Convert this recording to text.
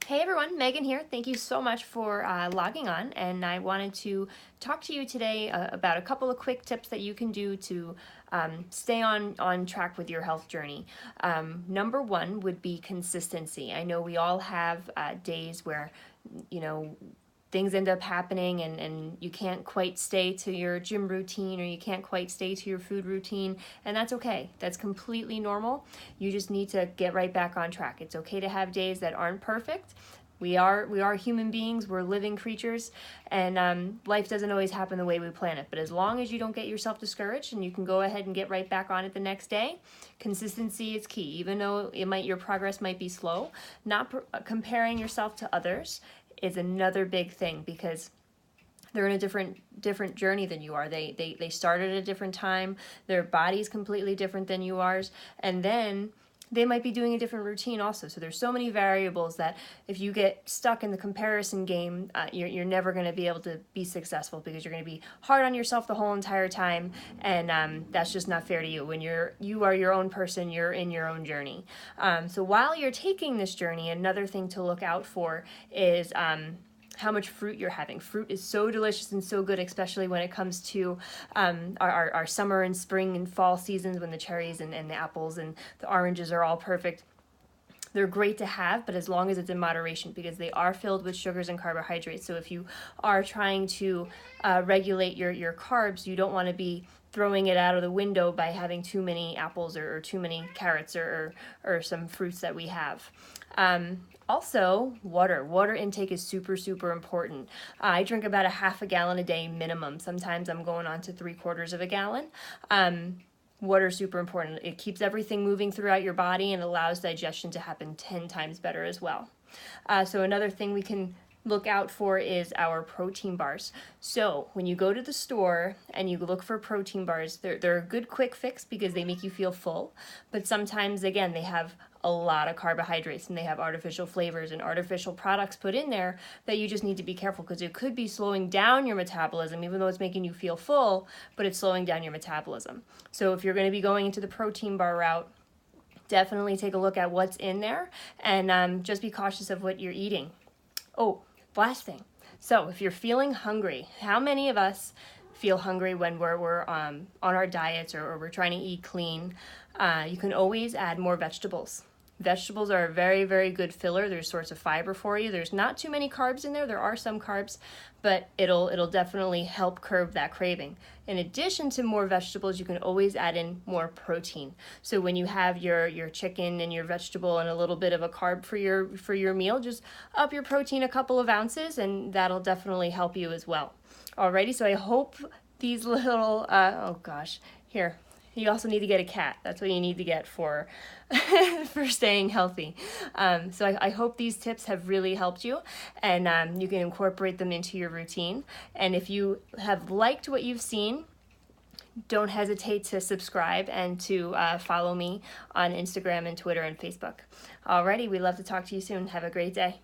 Hey everyone, Megan here. Thank you so much for logging on, and I wanted to talk to you today about a couple of quick tips that you can do to stay on track with your health journey. Number one would be consistency. I know we all have days where, things end up happening and you can't quite stay to your gym routine or you can't quite stay to your food routine, and that's okay. That's completely normal. You just need to get right back on track. It's okay to have days that aren't perfect. We are human beings, we're living creatures, and life doesn't always happen the way we plan it. But as long as you don't get yourself discouraged and you can go ahead and get right back on it the next day, consistency is key. Even though your progress might be slow, not comparing yourself to others is another big thing, because they're in a different journey than you are. They started at a different time. Their body's completely different than yours, and then they might be doing a different routine also. So there's so many variables that if you get stuck in the comparison game, you're never going to be able to be successful, because you're going to be hard on yourself the whole entire time, and that's just not fair to you. When you are your own person, you're in your own journey. So while you're taking this journey, another thing to look out for is how much fruit you're having. Fruit is so delicious and so good, especially when it comes to our summer and spring and fall seasons, when the cherries and the apples and the oranges are all perfect. They're great to have, but as long as it's in moderation, because they are filled with sugars and carbohydrates. So if you are trying to regulate your carbs, you don't want to be throwing it out of the window by having too many apples or too many carrots or some fruits that we have. Also, water intake is super important. I drink about a half a gallon a day minimum. Sometimes I'm going on to 3/4 of a gallon. Water is super important. It keeps everything moving throughout your body and allows digestion to happen 10 times better as well. So another thing we can look out for is our protein bars. So when you go to the store and you look for protein bars, they're a good quick fix because they make you feel full. But sometimes, again, they have a lot of carbohydrates and they have artificial flavors and artificial products put in there that you just need to be careful, because it could be slowing down your metabolism, even though it's making you feel full, but it's slowing down your metabolism. So if you're going to be going into the protein bar route, definitely take a look at what's in there, and just be cautious of what you're eating. Oh, last thing. So if you're feeling hungry, how many of us feel hungry when we're on our diets or we're trying to eat clean? You can always add more vegetables. Vegetables are a very good filler. They're a source of fiber for you. There's not too many carbs in there. There are some carbs, but it'll definitely help curb that craving. In addition to more vegetables, you can always add in more protein. So when you have your chicken and your vegetable and a little bit of a carb for your meal, just up your protein a couple of ounces, and that'll definitely help you as well. Alrighty, so I hope these little here. You also need to get a cat. That's what you need to get for for staying healthy. So I hope these tips have really helped you, and you can incorporate them into your routine. And if you have liked what you've seen, don't hesitate to subscribe and to follow me on Instagram and Twitter and Facebook. Alrighty, we'd love to talk to you soon. Have a great day.